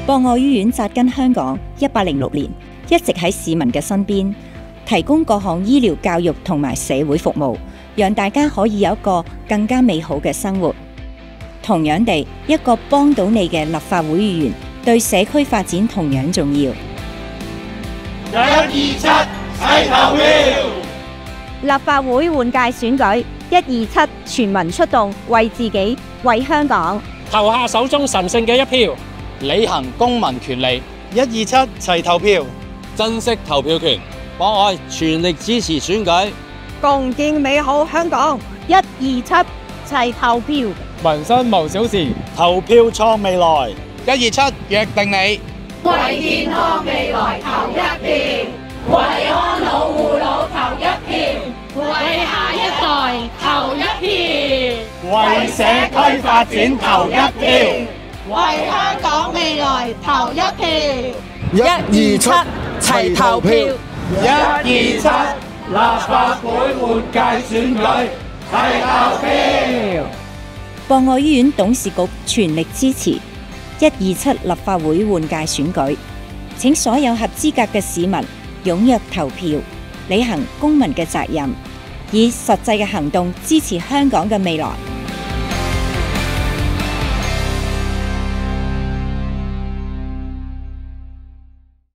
博愛醫院扎根香港106年，一直喺市民嘅身邊，提供各項醫療、教育同埋社會服務，讓大家可以有一個更加美好嘅生活。同樣地，一個幫到你嘅立法會議員，對社區發展同樣重要。127齊投票！立法會換屆選舉，127全民出動，為自己，為香港，投下手中神聖嘅一票，履行公民權利。127齊投票，珍惜投票權，博愛全力支持選舉，共建美好香港。127齊投票，民生無小事，投票創未來。127約定你，為健康未來投一票，為安老護老投一票，為下一代投一票，為社區發展投一票，為香港未來投一票。 127齊投票127立法會換屆選舉齊投票。博愛醫院董事局全力支持127立法會換屆選舉，請所有合資格嘅市民踴躍投票，履行公民嘅責任，以實際嘅行動支持香港嘅未來。